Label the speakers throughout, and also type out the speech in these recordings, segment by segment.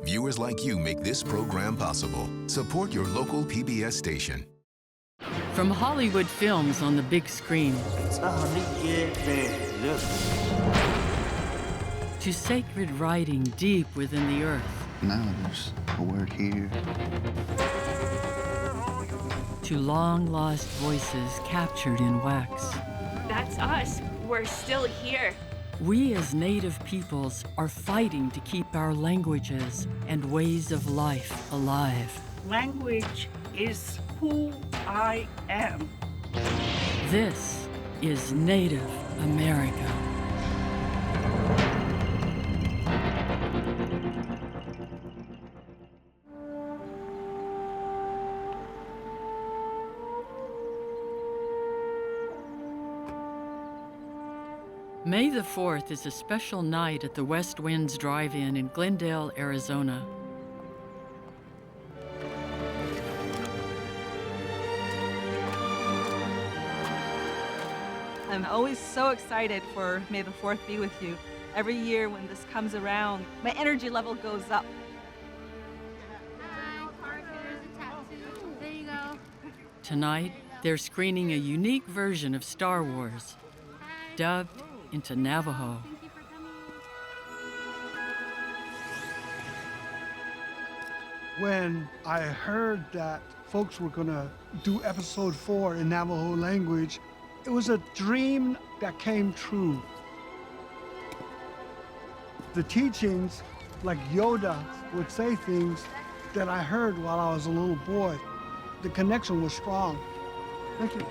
Speaker 1: Viewers like you make this program possible. Support your local PBS station.
Speaker 2: From Hollywood films on the big screen to sacred writing deep within the earth.
Speaker 3: Now there's a word here.
Speaker 2: To long-lost voices captured in wax.
Speaker 4: That's us. We're still here.
Speaker 2: We as Native peoples are fighting to keep our languages and ways of life alive.
Speaker 5: Language is who I am.
Speaker 2: This is Native America. May the 4th is a special night at the West Winds Drive-In in Glendale, Arizona.
Speaker 6: I'm always so excited for May the 4th be with you. Every year when this comes around, my energy level goes up.
Speaker 7: Hi, Parker, there's a tattoo. There you go.
Speaker 2: Tonight, they're screening a unique version of Star Wars, dubbed into Navajo.
Speaker 7: Thank you for coming.
Speaker 8: When I heard that folks were gonna do episode 4 in Navajo language, it was a dream that came true. The teachings, like Yoda would say things that I heard while I was a little boy. The connection was strong. Thank you.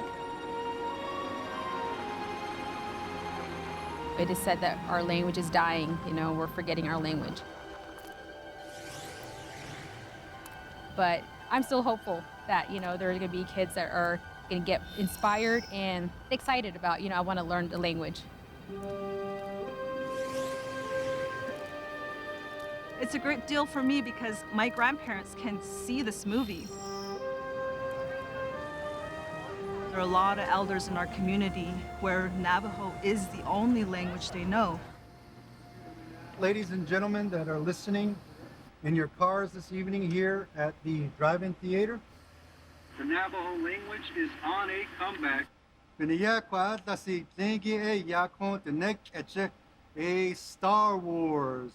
Speaker 9: It is said that our language is dying, we're forgetting our language. But I'm still hopeful that, there are gonna be kids that are gonna get inspired and excited about, I wanna learn the language.
Speaker 6: It's a great deal for me because my grandparents can see this movie. There are a lot of elders in our community where Navajo is the only language they know.
Speaker 10: Ladies and gentlemen that are listening in your cars this evening here at the Drive-In Theater,
Speaker 11: the Navajo language is on a comeback.
Speaker 10: A Star Wars.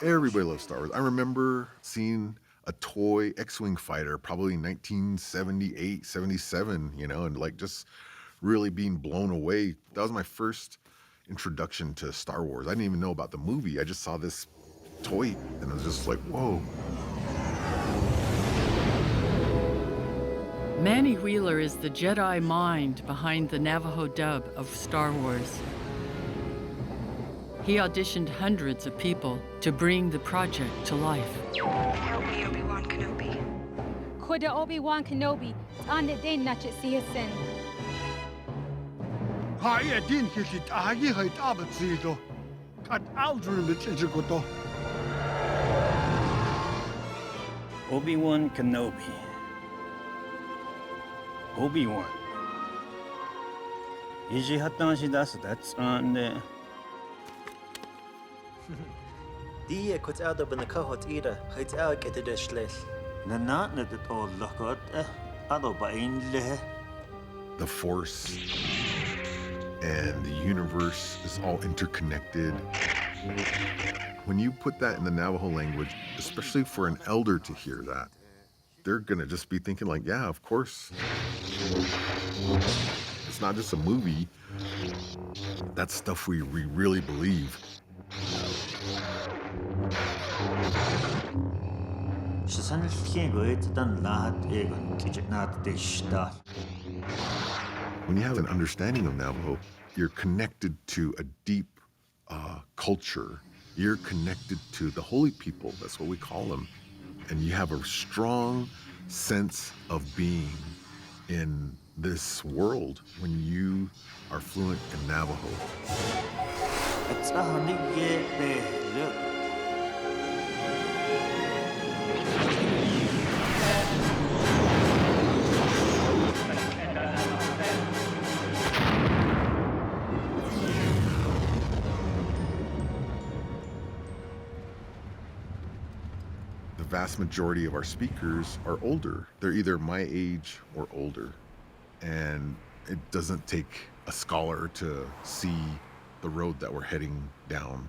Speaker 12: Everybody loves Star Wars. I remember seeing a toy X-Wing fighter probably 1978, 77, and just really being blown away. That was my first introduction to Star Wars. I didn't even know about the movie. I just saw this toy and I was just like, whoa.
Speaker 2: Manny Wheeler is the Jedi mind behind the Navajo dub of Star Wars. He auditioned hundreds of people to bring the project to life.
Speaker 13: Help me, Obi-Wan Kenobi.
Speaker 9: Kuda Obi-Wan Kenobi, on the day nachit siyasin.
Speaker 8: Hi, din kilit agi hay tabat sido. Kat aldrin mit injikoto.
Speaker 14: Obi-Wan Kenobi. Obi-Wan. Iji hatan das that's on the.
Speaker 15: Dia kut ada ben kahot ida, hait out at the dishless.
Speaker 14: Nanat net it all lookot, ado bain leh.
Speaker 12: The Force and the universe is all interconnected. When you put that in the Navajo language, especially for an elder to hear that, they're gonna just be thinking like, yeah, of course. It's not just a movie. That's stuff we really believe. When you have an understanding of Navajo, you're connected to a deep culture. You're connected to the holy people. That's what we call them. And you have a strong sense of being in this world when you are fluent in Navajo. The vast majority of our speakers are older. They're either my age or older. And it doesn't take a scholar to see the road that we're heading down.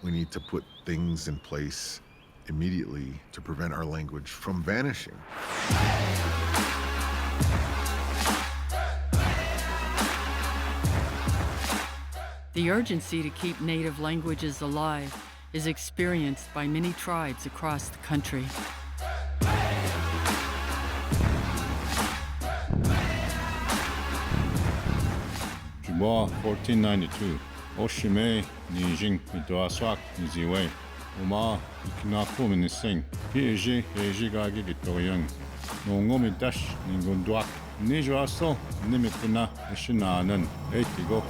Speaker 12: We need to put things in place immediately to prevent our language from vanishing.
Speaker 2: The urgency to keep native languages alive is experienced by many tribes across the country.
Speaker 16: Juba 1492, Oshime, Nijing, Midoaswak, Niziwe, Uma, Ikinaku, Minising, Pieji, Ejigagi, Gitoyang, Nongomi Dash, Ningunduak, Nijuaso, Nimituna, Ishinanan, Etigo.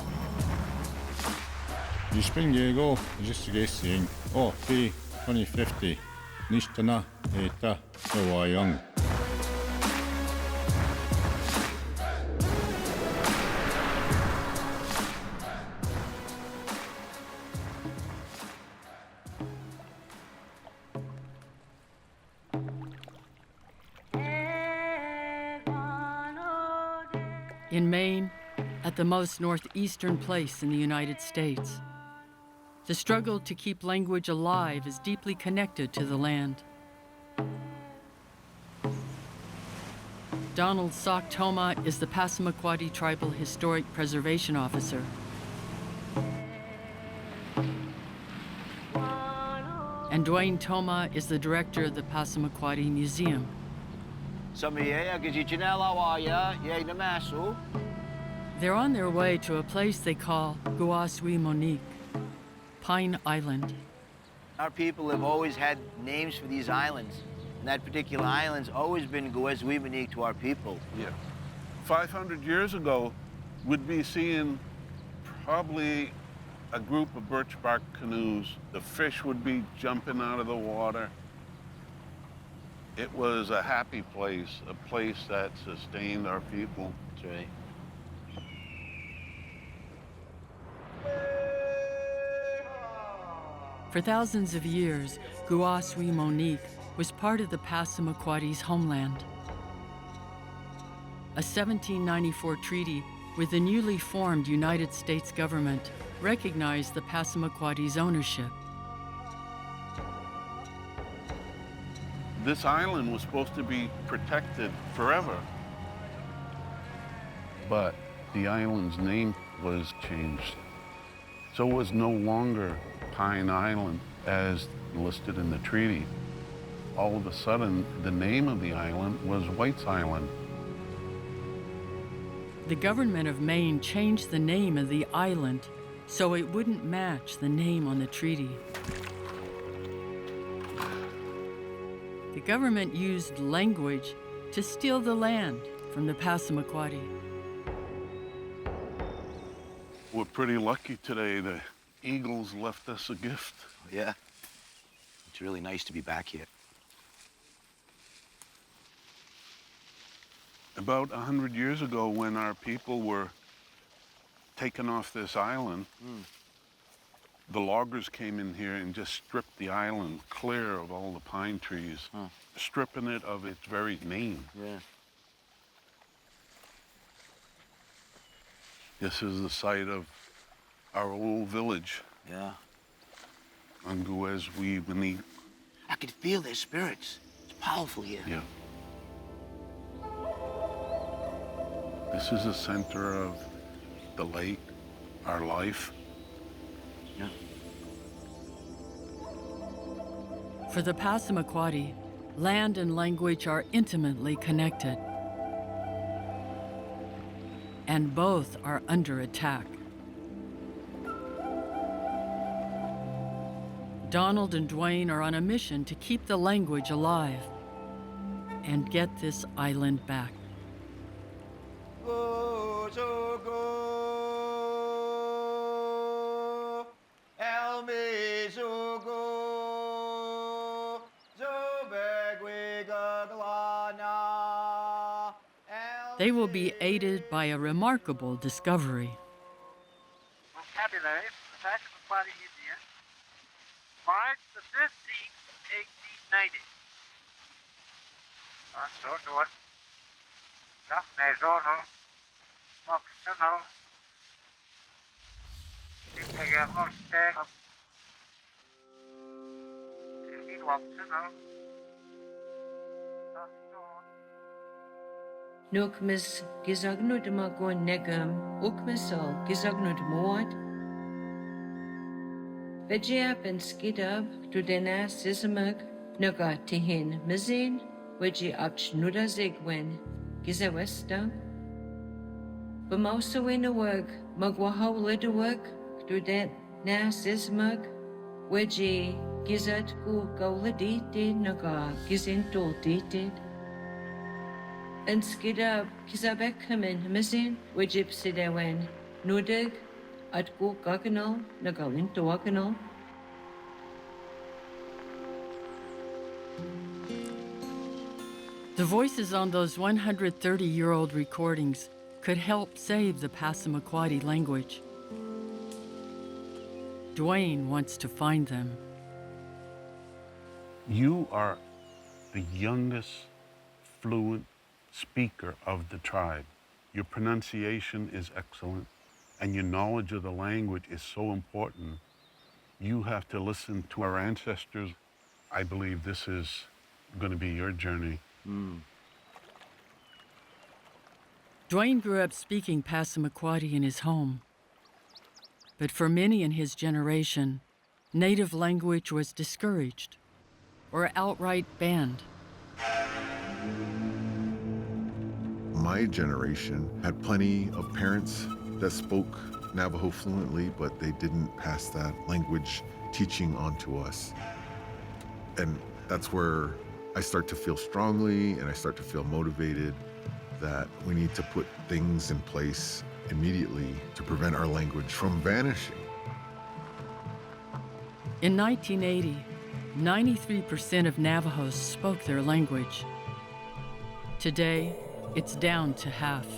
Speaker 16: Yisping Yego, Jisgasing, P 2050, Nishtana, Eta, Hawaiiang.
Speaker 2: In Maine, at the most northeastern place in the United States, the struggle to keep language alive is deeply connected to the land. Donald Sock Toma is the Passamaquoddy Tribal Historic Preservation Officer. And Dwayne Toma is the director of the Passamaquoddy Museum. They're on their way to a place they call Guasui Monique, Pine Island.
Speaker 17: Our people have always had names for these islands, and that particular island's always been Guasui Monique to our people.
Speaker 18: Yeah. 500 years ago, we'd be seeing probably a group of birch bark canoes. The fish would be jumping out of the water. It was a happy place, a place that sustained our people.
Speaker 17: That's right.
Speaker 2: For thousands of years, Guasui Monique was part of the Passamaquoddy's homeland. A 1794 treaty with the newly formed United States government recognized the Passamaquoddy's ownership.
Speaker 18: This island was supposed to be protected forever. But the island's name was changed. So it was no longer Pine Island as listed in the treaty. All of a sudden, the name of the island was White's Island.
Speaker 2: The government of Maine changed the name of the island so it wouldn't match the name on the treaty. The government used language to steal the land from the Passamaquoddy.
Speaker 18: We're pretty lucky today. The Eagles left us a gift.
Speaker 17: Yeah. It's really nice to be back here.
Speaker 18: About 100 years ago, when our people were taken off this island, the loggers came in here and just stripped the island clear of all the pine trees, stripping it of its very name.
Speaker 17: Yeah.
Speaker 18: This is the site of our old village.
Speaker 17: Yeah.
Speaker 18: On Guasui Monique.
Speaker 17: I could feel their spirits. It's powerful here.
Speaker 18: Yeah. This is the center of the lake, our life.
Speaker 17: Yeah.
Speaker 2: For the Passamaquoddy, land and language are intimately connected. And both are under attack. Donald and Dwayne are on a mission to keep the language alive and get this island back. They will be aided by a remarkable discovery.
Speaker 11: Vocabulary for the Passamaquoddy Indian, March the 15th, 1890. Sono, Mesono, Moxano, Imperiamoste, Silviwapsano,
Speaker 19: Nukmis gizagnud magon negam, ukmisal gizagnud moad. Vejiap and skidab, tudena sismag, nuga tihin mizin, weji apchnuda zigwen, gizawesta. Bamosawin a work, magwaho lid a work, tudena sismag, weji gizat gu gauladiti nuga gizin dulditit. And skidab kizabek kamin misin wajib sidawen nudig at gu gaganal nagalin doaganal.
Speaker 2: The voices on those 130-year-old recordings could help save the Passamaquoddy language. Dwayne wants to find them.
Speaker 18: You are the youngest fluent speaker of the tribe. Your pronunciation is excellent, and your knowledge of the language is so important. You have to listen to our ancestors. I believe this is going to be your journey.
Speaker 2: Dwayne grew up speaking Passamaquoddy in his home. But for many in his generation, native language was discouraged or outright banned.
Speaker 12: My generation had plenty of parents that spoke Navajo fluently, but they didn't pass that language teaching on to us. And that's where I start to feel strongly and I start to feel motivated that we need to put things in place immediately to prevent our language from vanishing.
Speaker 2: In 1980, 93% of Navajos spoke their language. Today, it's down to half.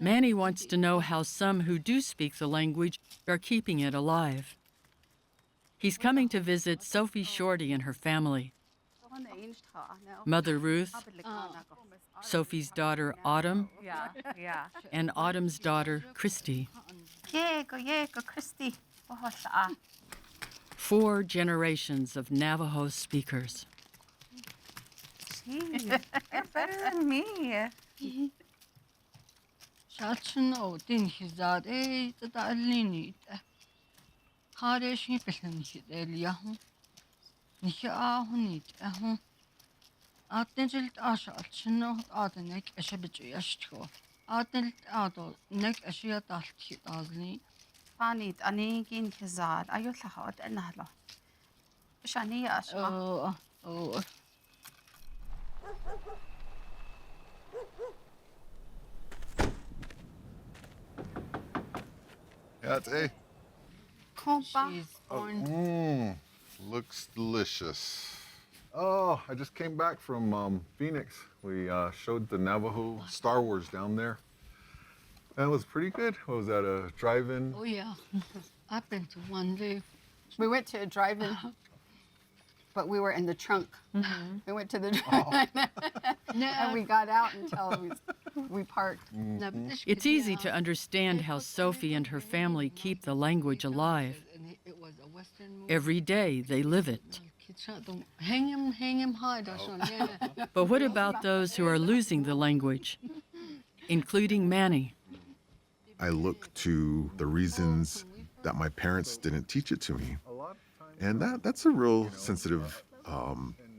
Speaker 2: Manny wants to know how some who do speak the language are keeping it alive. He's coming to visit Sophie Shorty and her family. Mother Ruth, Sophie's daughter Autumn, and Autumn's daughter Christy.
Speaker 7: Christy.
Speaker 2: 4 generations of Navajo speakers.
Speaker 7: Better than me. Fanit anigin kizad ayutlahat enahlo. Shani ashma.
Speaker 5: Oh.
Speaker 12: Yeah, hey.
Speaker 7: Kompa.
Speaker 12: Looks delicious. Oh, I just came back from Phoenix. We showed the Navajo Star Wars down there. That was pretty good. I was at a drive-in.
Speaker 5: Oh, yeah. I've been to one day.
Speaker 7: We went to a drive-in, but we were in the trunk. We went to the drive-in, and we got out until we parked.
Speaker 2: It's easy to understand how Sophie and her family keep the language alive. Every day they live it.
Speaker 5: Hang him high.
Speaker 2: But what about those who are losing the language, including Manny?
Speaker 12: I look to the reasons that my parents didn't teach it to me. And that's a real sensitive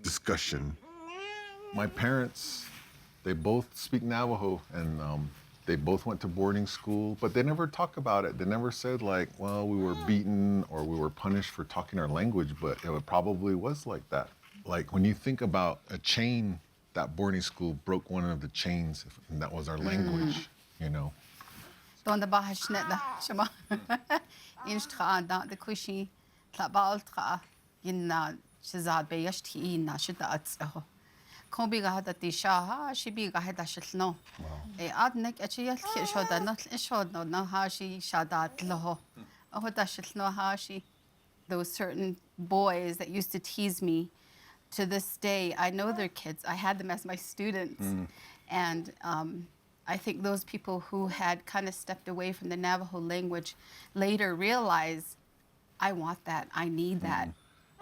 Speaker 12: discussion. My parents, they both speak Navajo, and they both went to boarding school, but they never talk about it. They never said like, well, we were beaten or we were punished for talking our language, but it probably was like that. Like when you think about a chain, that boarding school broke one of the chains, and that was our language, you know.
Speaker 7: Don't the bahashnet the shama. Inshtra da the kushi tlabaltra inna shizad beyashti inna shita atsaho. Kobi gahada tisha she be gahada shilno. Adnek achiyat kishoda not ishod no hashi shadat loho. Ahoda shilno hashi. Those certain boys that used to tease me, to this day, I know their kids. I had them as my students. And I think those people who had kind of stepped away from the Navajo language later realize, I want that, I need that.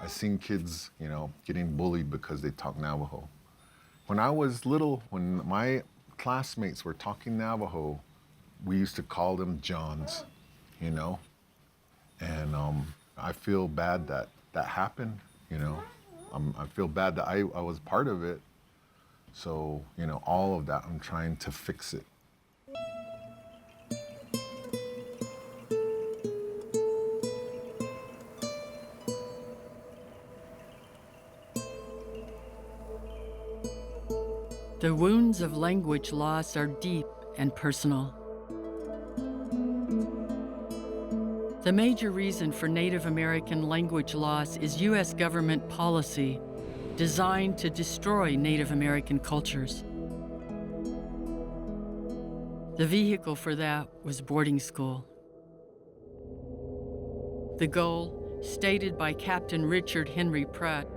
Speaker 12: I've seen kids, you know, getting bullied because they talk Navajo. When I was little, when my classmates were talking Navajo, we used to call them Johns, you know? And I feel bad that that happened, you know? I feel bad that I was part of it. So, you know, all of that, I'm trying to fix it.
Speaker 2: The wounds of language loss are deep and personal. The major reason for Native American language loss is U.S. government policy designed to destroy Native American cultures. The vehicle for that was boarding school. The goal, stated by Captain Richard Henry Pratt,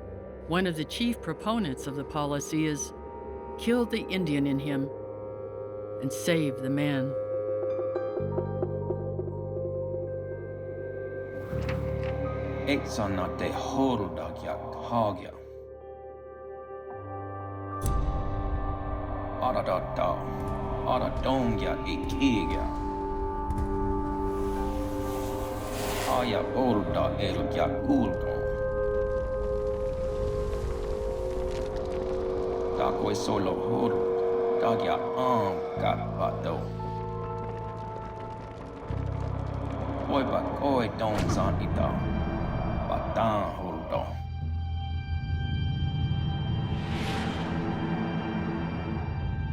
Speaker 2: one of the chief proponents of the policy, is kill the Indian in him and save the man.
Speaker 20: Exona te horudagya hagya. Aradata, aradongya ikigya. Aya orda erugya gulgo. Dako solo horud, dagya gatbado. Koi ba koi dong san ita.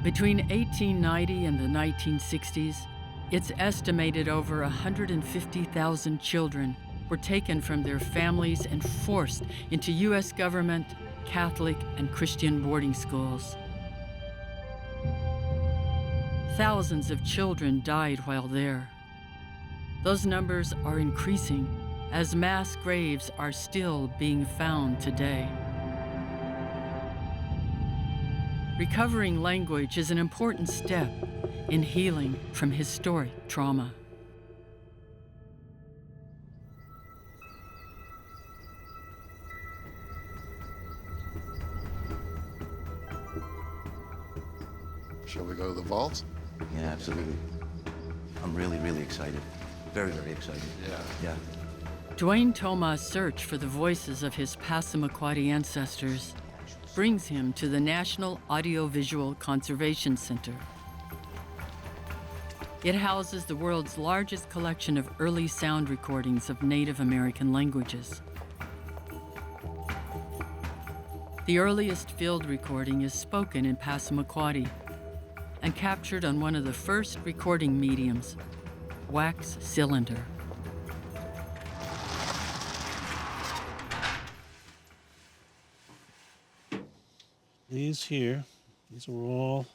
Speaker 2: Between 1890 and the 1960s, it's estimated over 150,000 children were taken from their families and forced into U.S. government, Catholic, and Christian boarding schools. Thousands of children died while there. Those numbers are increasing as mass graves are still being found today. Recovering language is an important step in healing from historic trauma.
Speaker 3: Shall we go to the vault?
Speaker 21: Yeah, absolutely. I'm really, really excited. Very, very excited. Yeah.
Speaker 2: Dwayne Toma's search for the voices of his Passamaquoddy ancestors brings him to the National Audiovisual Conservation Center. It houses the world's largest collection of early sound recordings of Native American languages. The earliest field recording is spoken in Passamaquoddy and captured on one of the first recording mediums, wax cylinder.
Speaker 22: These here, these were all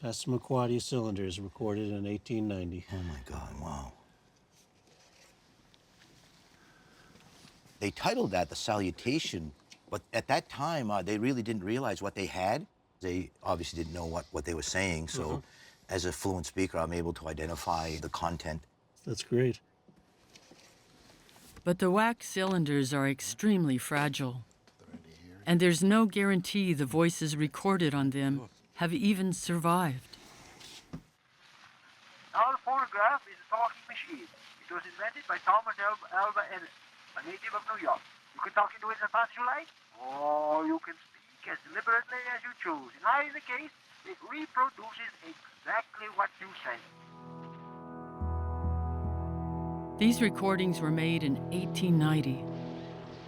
Speaker 22: Passamaquoddy cylinders recorded in 1890.
Speaker 21: Oh my God, wow. They titled that the Salutation, but at that time, they really didn't realize what they had. They obviously didn't know what they were saying, so as a fluent speaker, I'm able to identify the content.
Speaker 22: That's great.
Speaker 2: But the wax cylinders are extremely fragile, and there's no guarantee the voices recorded on them have even survived.
Speaker 11: Our phonograph is a talking machine. It was invented by Thomas Alva Edison. a native of New York. You can talk into it as much as you like, or you can speak as deliberately as you choose. In either case, it reproduces exactly what you say.
Speaker 2: These recordings were made in 1890,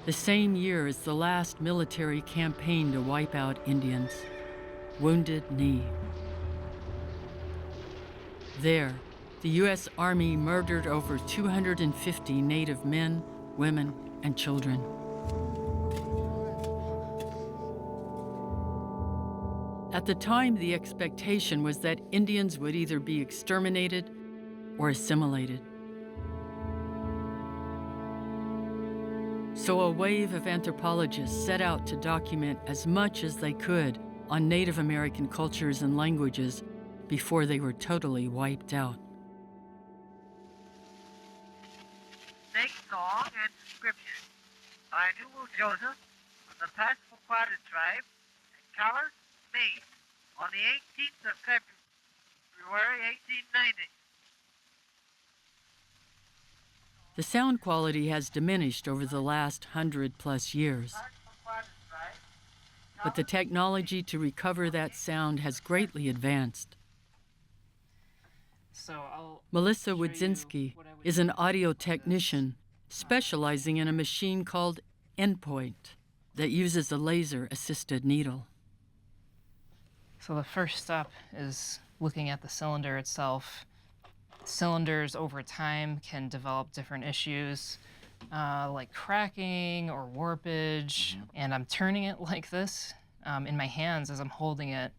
Speaker 2: the same year as the last military campaign to wipe out Indians, Wounded Knee. There, the U.S. Army murdered over 250 Native men, women, and children. At the time, the expectation was that Indians would either be exterminated or assimilated. So a wave of anthropologists set out to document as much as they could on Native American cultures and languages before they were totally wiped out.
Speaker 11: Next song and description by Newell Joseph from the Passamaquoddy tribe in Calais, Maine, on the 18th of February, 1890.
Speaker 2: The sound quality has diminished over the last 100+ years, but the technology to recover that sound has greatly advanced. Melissa Wodzinski is an audio technician specializing in a machine called Endpoint that uses a laser-assisted needle.
Speaker 1: So the first step is looking at the cylinder itself. Cylinders over time can develop different issues like cracking or warpage, and I'm turning it like this in my hands as I'm holding it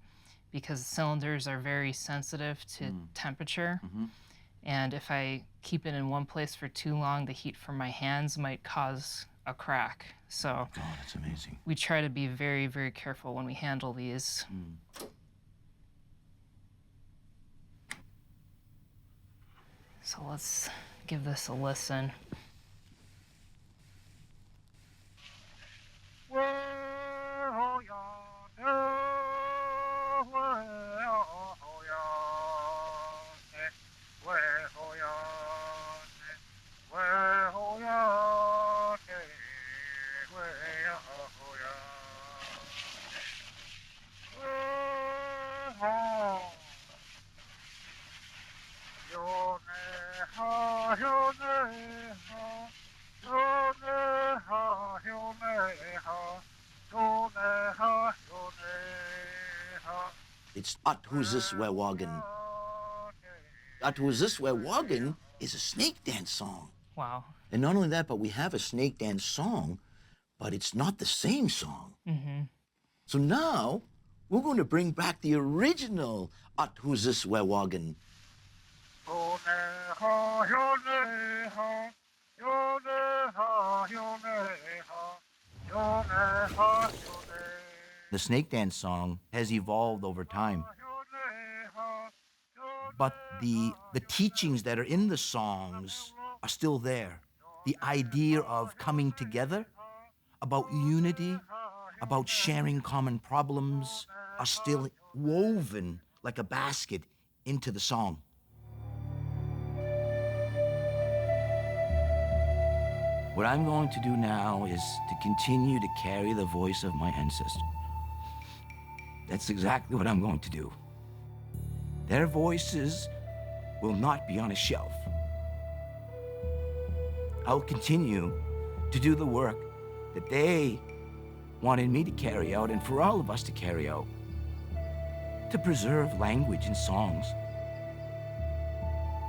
Speaker 1: because cylinders are very sensitive to temperature. And if I keep it in one place for too long, the heat from my hands might cause a crack. So
Speaker 21: that's amazing.
Speaker 1: We try to be very, very careful when we handle these. So let's give this a listen.
Speaker 21: It's Atuziswewagan. Atuziswewagan is a snake dance song.
Speaker 1: Wow.
Speaker 21: And not only that, but we have a snake dance song, but it's not the same song. So now we're going to bring back the original Atuziswewagan. The snake dance song has evolved over time. But the teachings that are in the songs are still there. The idea of coming together, about unity, about sharing common problems, are still woven like a basket into the song. What I'm going to do now is to continue to carry the voice of my ancestors. That's exactly what I'm going to do. Their voices will not be on a shelf. I'll continue to do the work that they wanted me to carry out and for all of us to carry out, to preserve language and songs.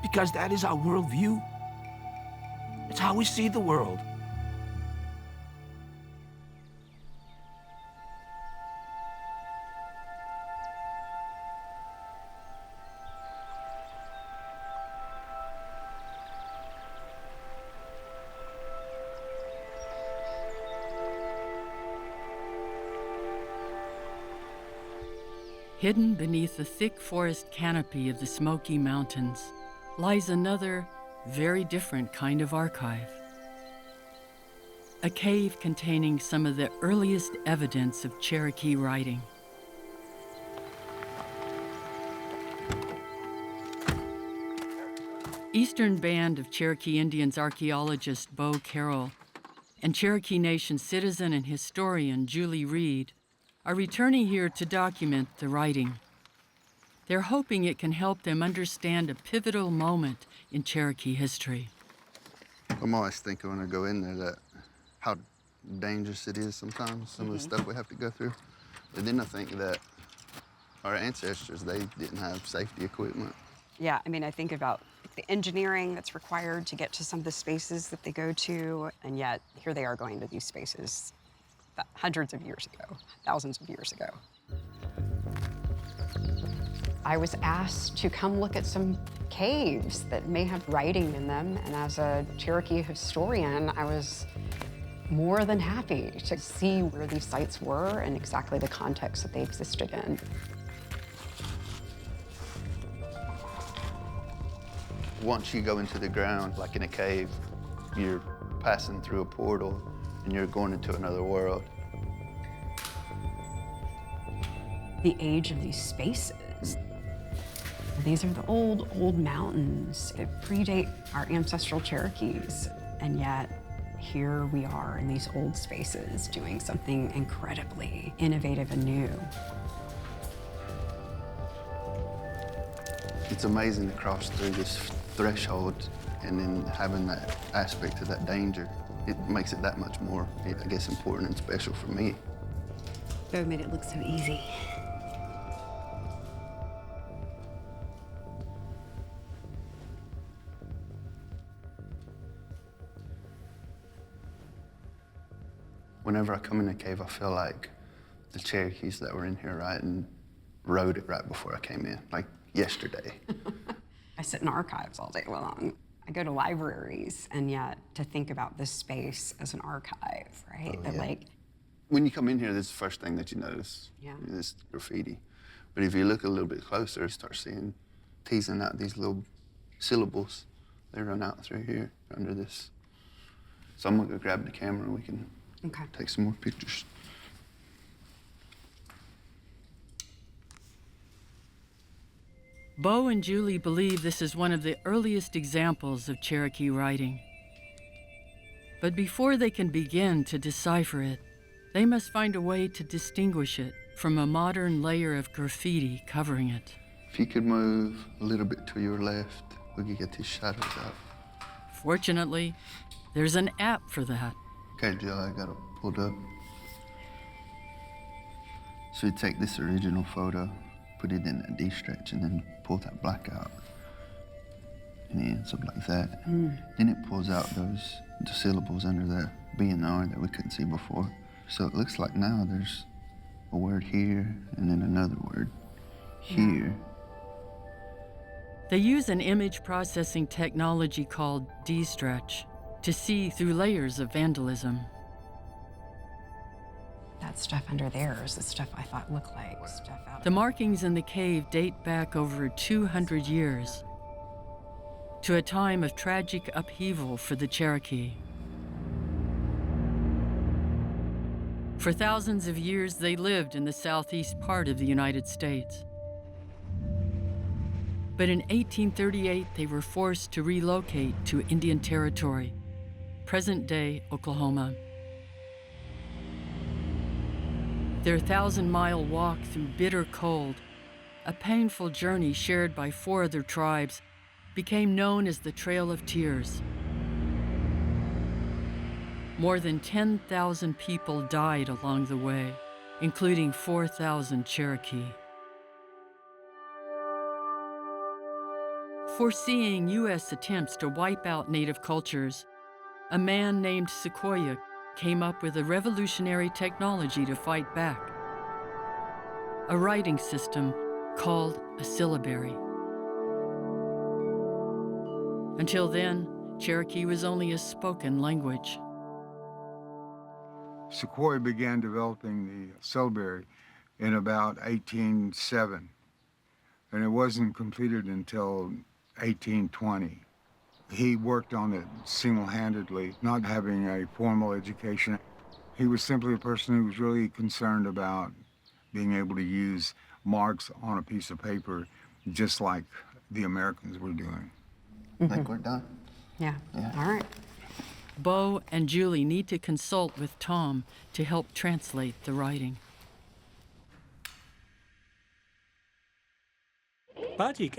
Speaker 21: Because that is our worldview. It's how we see the world.
Speaker 2: Hidden beneath the thick forest canopy of the Smoky Mountains lies another, very different kind of archive. A cave containing some of the earliest evidence of Cherokee writing. Eastern Band of Cherokee Indians archaeologist Bo Carroll and Cherokee Nation citizen and historian Julie Reed are returning here to document the writing. They're hoping it can help them understand a pivotal moment in Cherokee history.
Speaker 4: I'm always thinking when I go in there that how dangerous it is sometimes, some of the stuff we have to go through. But then I think that our ancestors, they didn't have safety equipment.
Speaker 6: Yeah, I mean, I think about the engineering that's required to get to some of the spaces that they go to, and yet here they are going to these spaces hundreds of years ago, thousands of years ago. I was asked to come look at some caves that may have writing in them, and as a Cherokee historian, I was more than happy to see where these sites were and exactly the context that they existed in.
Speaker 4: Once you go into the ground, like in a cave, you're passing through a portal and you're going into another world.
Speaker 6: The age of these spaces. These are the old mountains that predate our ancestral Cherokees, and yet here we are in these old spaces doing something incredibly innovative and new.
Speaker 4: It's amazing to cross through this threshold and then having that aspect of that danger. It makes it that much more, I guess, important and special for me.
Speaker 6: Bo made it look so easy.
Speaker 4: Whenever I come in a cave, I feel like the Cherokees that were in here wrote it right before I came in, like yesterday.
Speaker 6: I sit in archives all day long. I go to libraries, and yet to think about this space as an archive, right?
Speaker 4: Oh,
Speaker 6: that
Speaker 4: yeah.
Speaker 6: like,
Speaker 4: When you come in here, this is the first thing that you notice, this graffiti. But if you look a little bit closer, you start teasing out these little syllables. They run out through here, under this. So I'm gonna go grab the camera and we can take some more pictures.
Speaker 2: Bo and Julie believe this is one of the earliest examples of Cherokee writing. But before they can begin to decipher it, they must find a way to distinguish it from a modern layer of graffiti covering it.
Speaker 4: If you could move a little bit to your left, we could get these shadows out.
Speaker 2: Fortunately, there's an app for that.
Speaker 4: Okay, Jill, I got it pulled up. So we take this original photo, put it in a D-stretch, and then pull that black out. And it ends up like that. Then it pulls out the syllables under the B and R that we couldn't see before. So it looks like now there's a word here and then another word here.
Speaker 2: They use an image processing technology called D-stretch to see through layers of vandalism.
Speaker 6: that stuff under there is the stuff I thought looked like stuff out.
Speaker 2: The markings in the cave date back over 200 years to a time of tragic upheaval for the Cherokee. For thousands of years, they lived in the southeast part of the United States. But in 1838, they were forced to relocate to Indian Territory, present-day Oklahoma. Their 1,000-mile walk through bitter cold, a painful journey shared by 4 other tribes, became known as the Trail of Tears. More than 10,000 people died along the way, including 4,000 Cherokee. Foreseeing U.S. attempts to wipe out native cultures, a man named Sequoyah came up with a revolutionary technology to fight back, a writing system called a syllabary. Until then, Cherokee was only a spoken language.
Speaker 23: Sequoyah began developing the syllabary in about 1807, and it wasn't completed until 1820. He worked on it single-handedly, not having a formal education. He was simply a person who was really concerned about being able to use marks on a piece of paper, just like the Americans were doing.
Speaker 4: I think we're done.
Speaker 6: Yeah. All right.
Speaker 2: Bo and Julie need to consult with Tom to help translate the writing.
Speaker 9: Badik,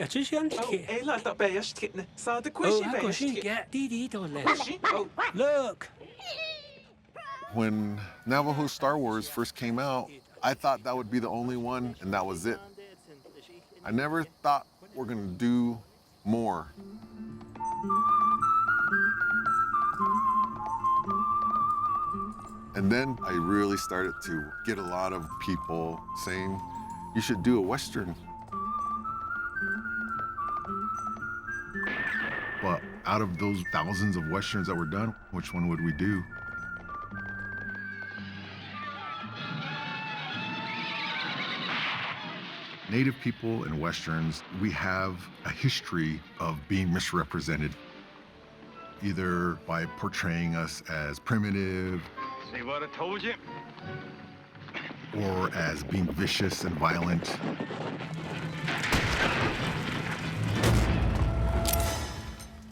Speaker 9: Look!
Speaker 12: When Navajo Star Wars first came out, I thought that would be the only one, and that was it. I never thought we're gonna do more. And then I really started to get a lot of people saying, you should do a Western. But out of those thousands of Westerns that were done, which one would we do? Native people in Westerns, we have a history of being misrepresented, either by portraying us as primitive,
Speaker 10: See what I told you?
Speaker 12: or as being vicious and violent.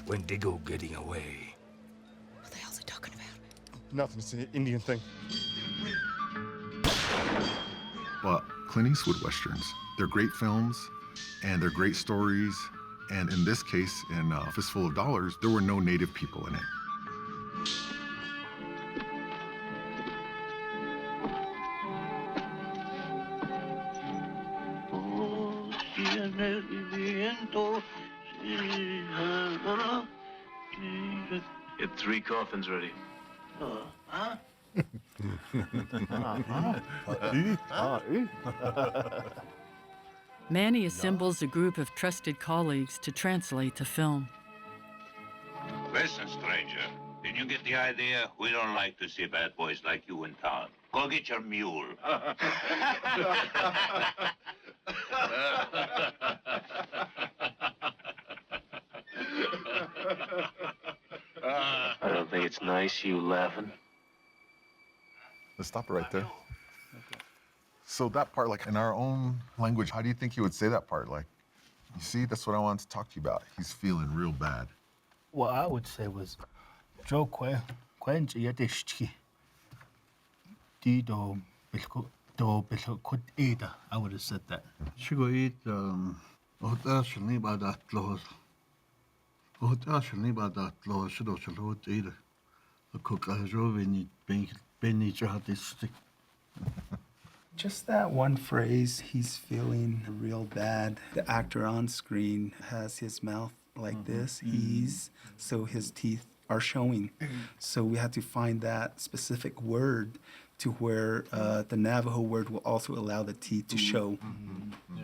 Speaker 10: Wendigo getting away.
Speaker 13: What the hell's he talking about?
Speaker 10: Nothing, it's an Indian thing.
Speaker 12: But Clint Eastwood Westerns, they're great films, and they're great stories. And in this case, in Fistful of Dollars, there were no Native people in it.
Speaker 24: Get 3 coffins ready.
Speaker 2: Manny assembles a group of trusted colleagues to translate the film.
Speaker 24: Listen, stranger. Did you get the idea? We don't like to see bad boys like you in town. Go get your mule.
Speaker 25: I don't think it's nice, you laughing.
Speaker 12: Let's stop it right there. So that part, like in our own language, how do you think he would say that part? Like, you see, that's what I wanted to talk to you about. He's feeling real bad.
Speaker 10: What I would say was, Joe Quench Yadishki. Dido Bilkut Ada. I would have said that.
Speaker 22: She go eat Otashlni Badat Laws. Otashlni Badat Laws, she don't know either. The cook I drove in Benny Jahadisti.
Speaker 26: Just that one phrase, he's feeling real bad. The actor on screen has his mouth like this, he's, so his teeth are showing. So we had to find that specific word to where the Navajo word will also allow the teeth to show.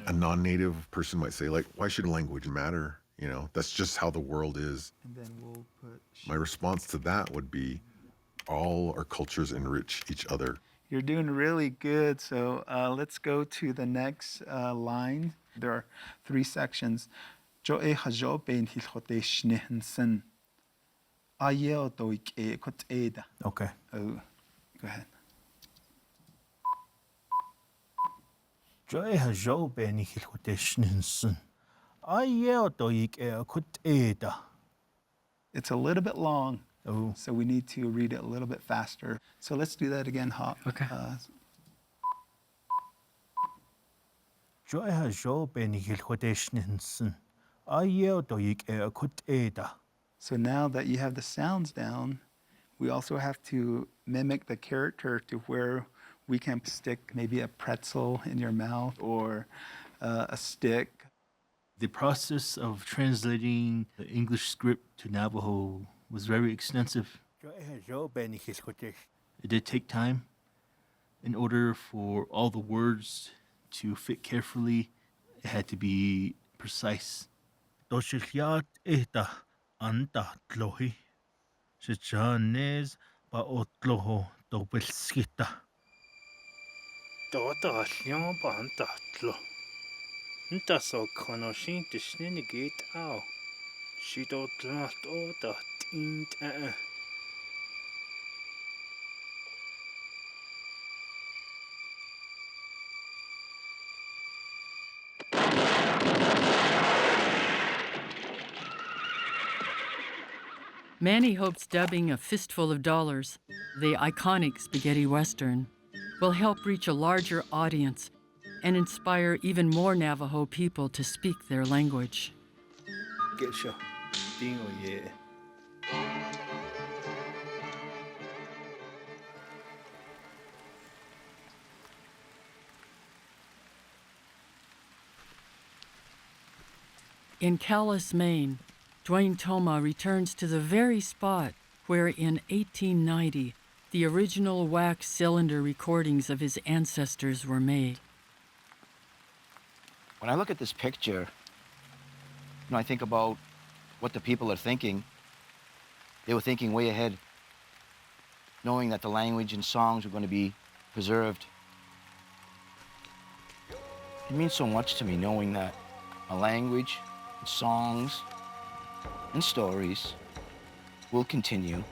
Speaker 12: A non-native person might say, like, why should language matter? You know, that's just how the world is.
Speaker 26: And then we'll put...
Speaker 12: My response to that would be, all our cultures enrich each other.
Speaker 26: You're doing really good. So let's go to the next line. There are 3 sections. Okay. Oh, go ahead.
Speaker 10: Joy has Joe Benny Hilkoteshninson. I yelled to eat a kut Ada.
Speaker 26: It's a little bit long.
Speaker 10: Oh.
Speaker 26: So we need to read it a little bit faster. So let's do that again, Hop.
Speaker 2: Okay.
Speaker 10: Joy has Joe Benny Hilkoteshninson. I yelled to eat a kut Ada.
Speaker 26: So now that you have the sounds down, we also have to mimic the character to where we can stick maybe a pretzel in your mouth or a stick.
Speaker 10: The process of translating the English script to Navajo was very extensive. It did take time. In order for all the words to fit carefully, it had to be precise.
Speaker 9: Nta so konoshin tishnin gate out. She don't lot all that int.
Speaker 2: Manny hopes dubbing A Fistful of Dollars, the iconic spaghetti western, will help reach a larger audience and inspire even more Navajo people to speak their language.
Speaker 9: Get your thing, oh yeah.
Speaker 2: In Calais, Maine, Dwayne Toma returns to the very spot where in 1890 the original wax cylinder recordings of his ancestors were made.
Speaker 21: When I look at this picture, I think about what the people are thinking. They were thinking way ahead, knowing that the language and songs were going to be preserved. It means so much to me knowing that a language, and songs, and stories will continue.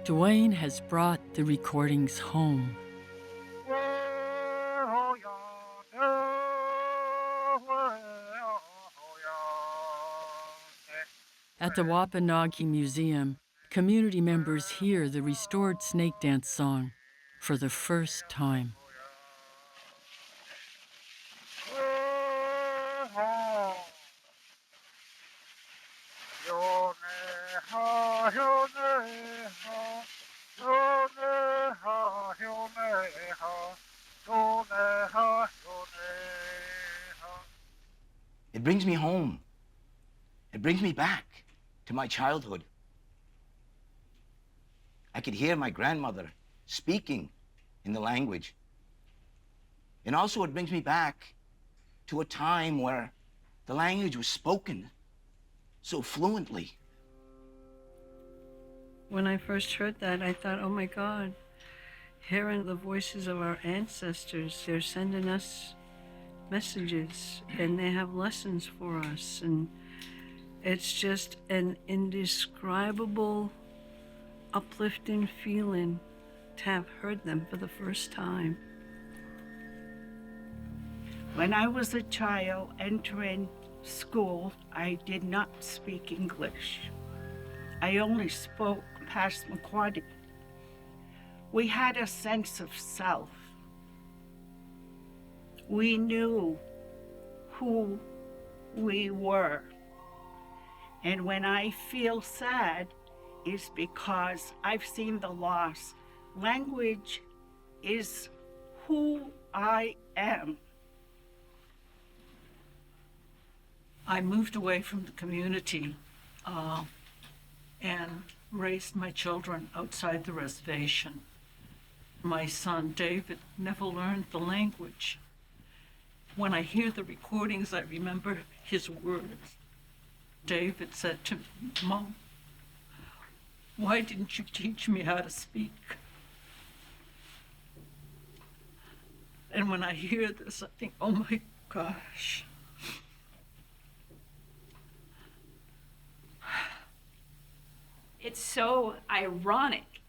Speaker 2: Dwayne has brought the recordings home. At the Wapanagi Museum, community members hear the restored snake dance song for the first time.
Speaker 21: It brings me home. It brings me back to my childhood. I could hear my grandmother speaking in the language. And also it brings me back to a time where the language was spoken so fluently.
Speaker 5: When I first heard that, I thought, oh my God, hearing the voices of our ancestors, they're sending us messages and they have lessons for us. And it's just an indescribable, uplifting feeling to have heard them for the first time.
Speaker 8: When I was a child entering school, I did not speak English. I only spoke Passamaquoddy. We had a sense of self. We knew who we were. And when I feel sad, it's because I've seen the loss. Language is who I am.
Speaker 14: I moved away from the community and raised my children outside the reservation. My son, David, never learned the language. When I hear the recordings, I remember his words. David said to me, Mom, why didn't you teach me how to speak? And when I hear this, I think, oh my gosh.
Speaker 15: It's so ironic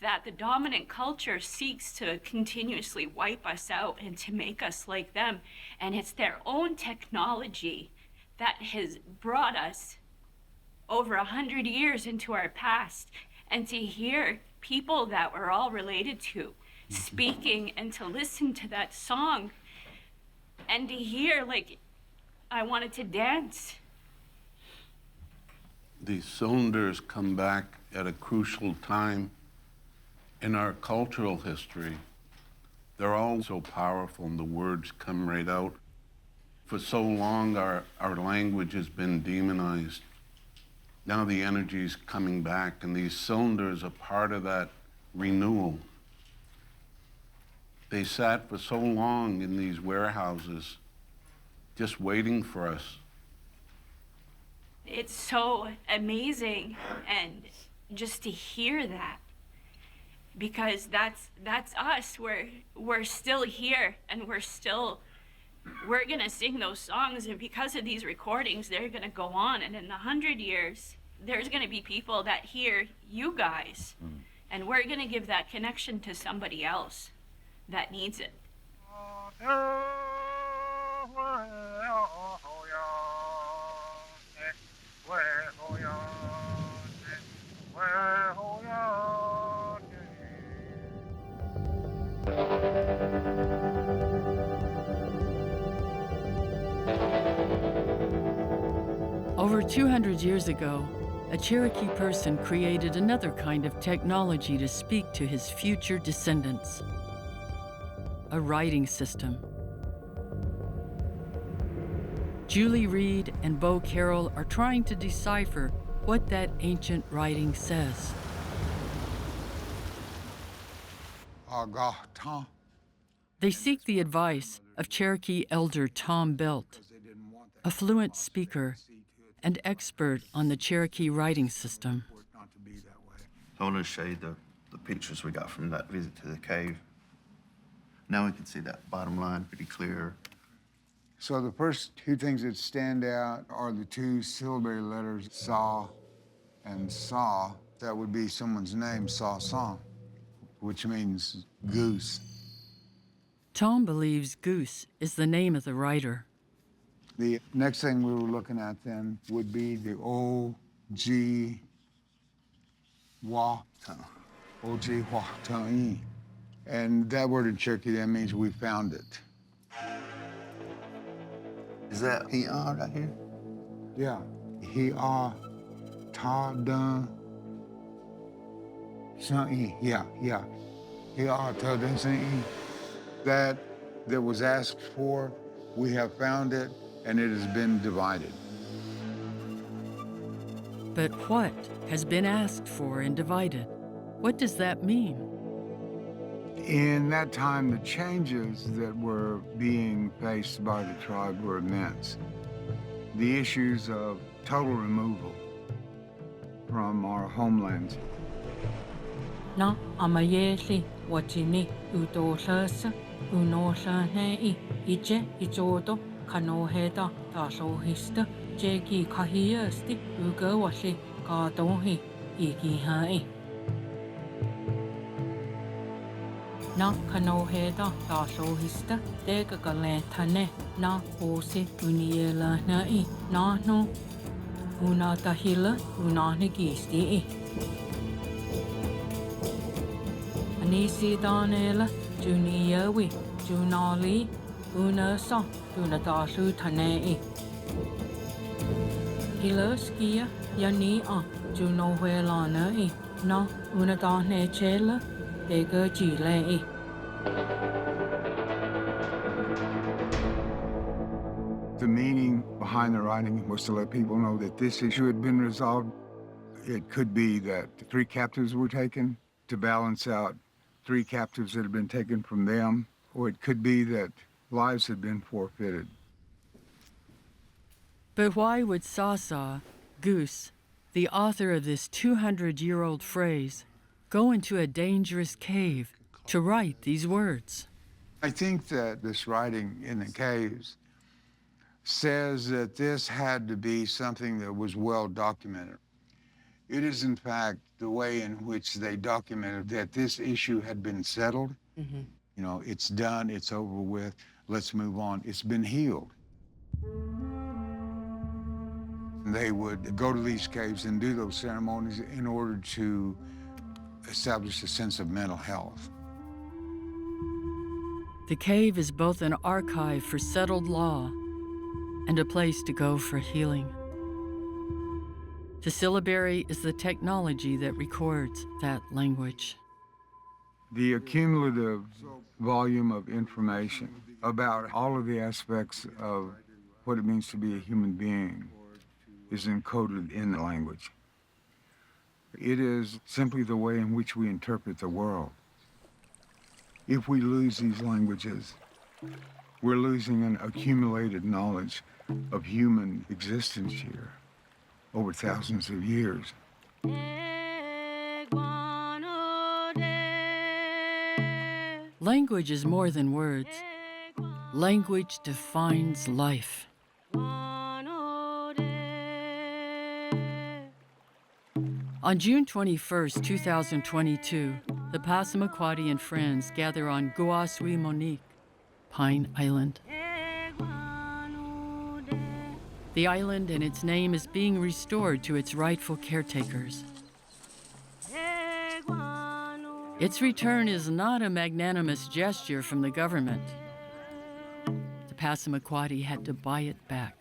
Speaker 15: that the dominant culture seeks to continuously wipe us out and to make us like them. And it's their own technology that has brought us over 100 years into our past. And to hear people that we're all related to speaking and to listen to that song and to hear, like, I wanted to dance.
Speaker 18: These cylinders come back at a crucial time in our cultural history. They're all so powerful and the words come right out. For so long, our language has been demonized. Now the energy's coming back, and these cylinders are part of that renewal. They sat for so long in these warehouses, just waiting for us.
Speaker 15: It's so amazing, and just to hear that, because that's us. We're still here, and we're gonna sing those songs, and because of these recordings, they're gonna go on, and in 100 years, there's going to be people that hear you guys, and we're going to give that connection to somebody else that needs it.
Speaker 2: Over 200 years ago, a Cherokee person created another kind of technology to speak to his future descendants. A writing system. Julie Reed and Bo Carroll are trying to decipher what that ancient writing says. They seek the advice of Cherokee elder Tom Belt, a fluent speaker and expert on the Cherokee writing system.
Speaker 4: I want to show you the pictures we got from that visit to the cave. Now we can see that bottom line pretty clear.
Speaker 23: So the first two things that stand out are the two syllabary letters, Saw and Saw. That would be someone's name, Saw Song, which means goose.
Speaker 2: Tom believes Goose is the name of the writer.
Speaker 23: The next thing we were looking at then would be the O-G Wa, O-G Wa Ta'i. And that word in Cherokee, that means we found it.
Speaker 4: Is that He-ah right here?
Speaker 23: Yeah. He-ah, Ta-dun, Sun-i. Yeah. He-ah, Ta-dun, Sun-i. That was asked for, we have found it, and it has been divided.
Speaker 2: But what has been asked for and divided? What does that mean?
Speaker 23: In that time, the changes that were being faced by the tribe were immense. The issues of total removal from our homelands.
Speaker 3: Na amayeli watini udoshasa unoshanei ije ijodo kanoheda tasohista jeki kahiasti ugawashi kadohi igihai. Na kanoheda tasohista dega galentane na osi uniela nai na no una tahila unanigisti. Anisi danela juniyawi junali unasa unadasu tanei. Hilaskia yani a junohuelanai na unadane chela dega jilei.
Speaker 23: The meaning behind the writing was to let people know that this issue had been resolved. It could be that 3 captives were taken to balance out 3 captives that had been taken from them, or it could be that lives had been forfeited.
Speaker 2: But why would Sasa, Goose, the author of this 200-year-old phrase, go into a dangerous cave to write these words?
Speaker 23: I think that this writing in the caves says that this had to be something that was well documented. It is, in fact, the way in which they documented that this issue had been settled. You know, it's done, it's over with, let's move on. It's been healed. They would go to these caves and do those ceremonies in order to establish a sense of mental health.
Speaker 2: The cave is both an archive for settled law and a place to go for healing. The syllabary is the technology that records that language.
Speaker 23: The accumulative volume of information about all of the aspects of what it means to be a human being is encoded in the language. It is simply the way in which we interpret the world. If we lose these languages, we're losing an accumulated knowledge of human existence here over thousands of years.
Speaker 2: Language is more than words. Language defines life. On June 21, 2022, the Passamaquoddy and friends gather on Guasui Monique, Pine Island. The island and its name is being restored to its rightful caretakers. Its return is not a magnanimous gesture from the government. The Passamaquoddy had to buy it back.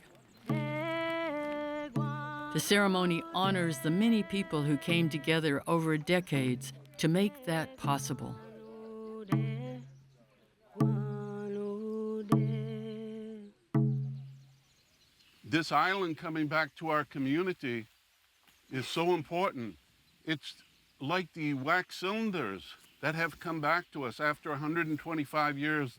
Speaker 2: The ceremony honors the many people who came together over decades to make that possible.
Speaker 18: This island coming back to our community is so important. It's like the wax cylinders that have come back to us after 125 years.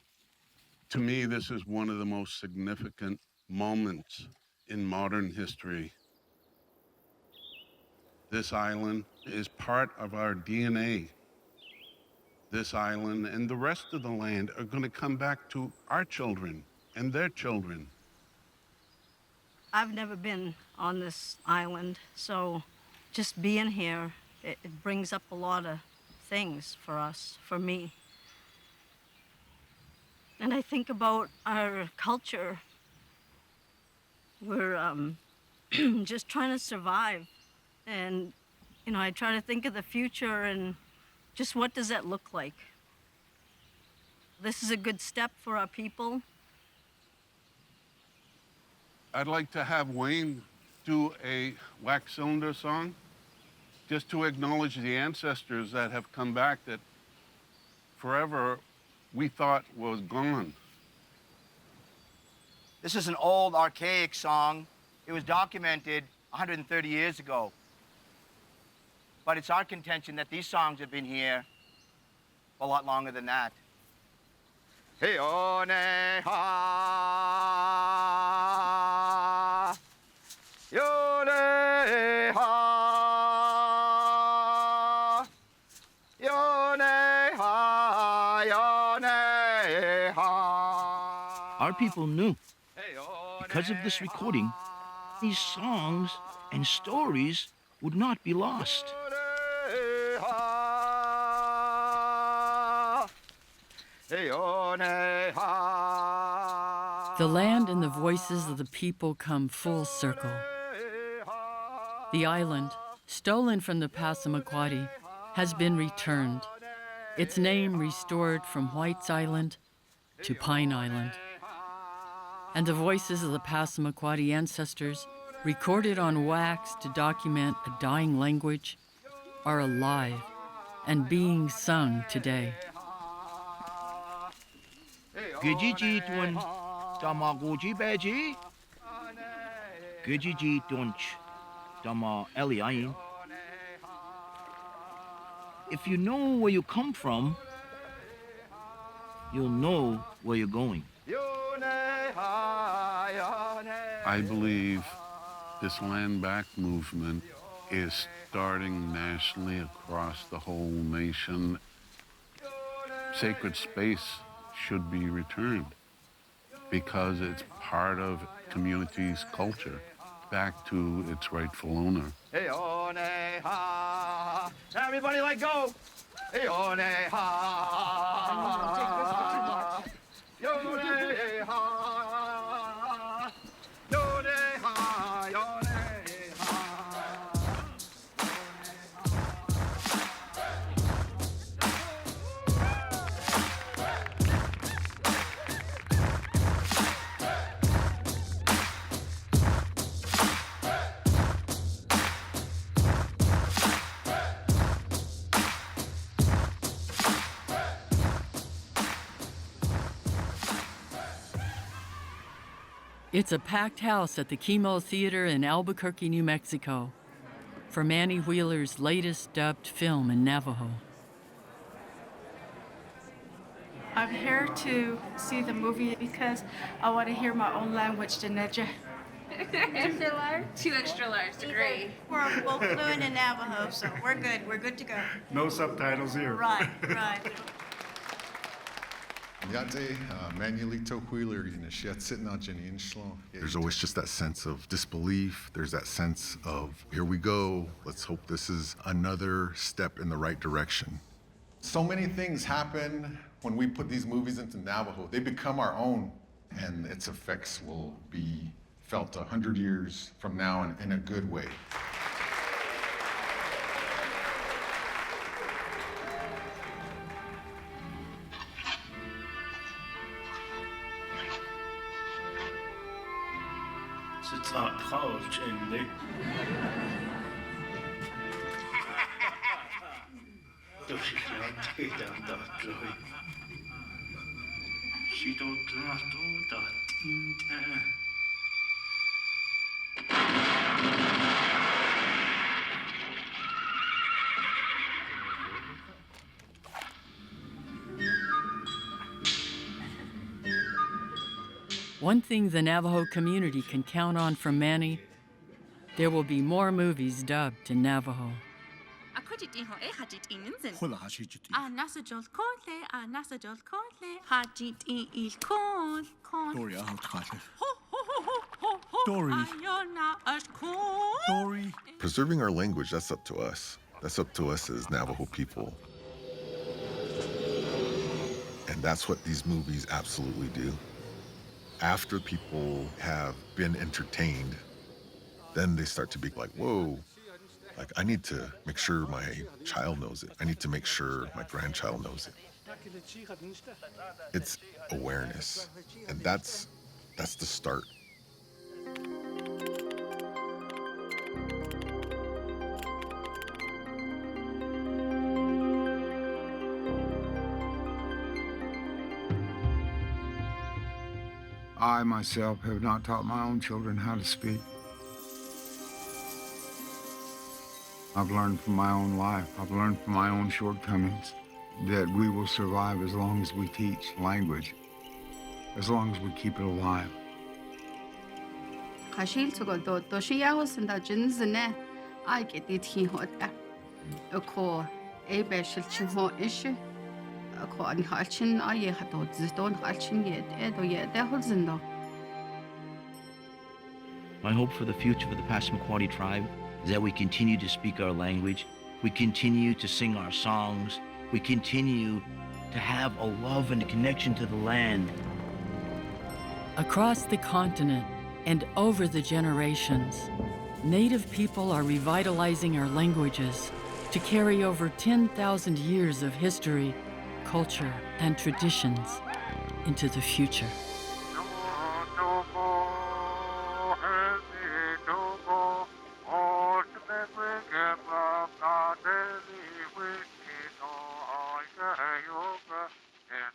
Speaker 18: To me, this is one of the most significant moments in modern history. This island is part of our DNA. This island and the rest of the land are going to come back to our children and their children.
Speaker 5: I've never been on this island, so just being here, it brings up a lot of things for us, for me. And I think about our culture. We're just trying to survive. And, you know, I try to think of the future and just what does that look like? This is a good step for our people.
Speaker 18: I'd like to have Wayne do a wax cylinder song just to acknowledge the ancestors that have come back that forever we thought was gone.
Speaker 21: This is an old, archaic song. It was documented 130 years ago. But it's our contention that these songs have been here for a lot longer than that. Hey, oh, ne, ha. Yo, ne, ha. Yo, ne, ha. Yo, ne, ha.
Speaker 7: Our people knew. Because of this recording, these songs and stories would not be lost.
Speaker 2: The land and the voices of the people come full circle. The island, stolen from the Passamaquoddy, has been returned. Its name restored from White's Island to Pine Island. And the voices of the Passamaquoddy ancestors, recorded on wax to document a dying language, are alive and being sung today.
Speaker 7: Gijiji tuan tamagoji beji. Gijiji tunch tama eliain. If you know where you come from, you'll know where you're going.
Speaker 18: I believe this land back movement is starting nationally across the whole nation. Sacred space should be returned because it's part of community's culture back to its rightful owner.
Speaker 21: Hey, oh, ne, ha. Everybody let go. Hey, oh, ne, ha. Yo, ne, ha. Yo, ne, ha. Yo, ne,
Speaker 2: It's a packed house at the Chemo Theater in Albuquerque, New Mexico, for Manny Wheeler's latest dubbed film in Navajo.
Speaker 11: I'm here to see the movie because I want to hear my own language, Dineja.
Speaker 16: Extra large? 2 extra large, great.
Speaker 17: We're both fluent in Navajo, so we're good. We're good to go.
Speaker 19: No subtitles here.
Speaker 17: Right, right.
Speaker 12: There's always just that sense of disbelief. There's that sense of, here we go. Let's hope this is another step in the right direction. So many things happen when we put these movies into Navajo. They become our own, and its effects will be felt 100 years from now in a good way.
Speaker 9: It's not college, and they.
Speaker 2: One thing the Navajo community can count on from Manny, there will be more movies dubbed in Navajo.
Speaker 12: Preserving our language, that's up to us. That's up to us as Navajo people. And that's what these movies absolutely do. After people have been entertained, then they start to be like, whoa, like I need to make sure my child knows it. I need to make sure my grandchild knows it. It's awareness, and that's the start.
Speaker 23: I myself have not taught my own children how to speak. I've learned from my own life. I've learned from my own shortcomings that we will survive as long as we teach language, as long as we keep it alive.
Speaker 21: My hope for the future for the Passamaquoddy tribe is that we continue to speak our language, we continue to sing our songs, we continue to have a love and a connection to the land.
Speaker 2: Across the continent and over the generations, Native people are revitalizing our languages to carry over 10,000 years of history, culture, and traditions into the future.
Speaker 25: Yoga and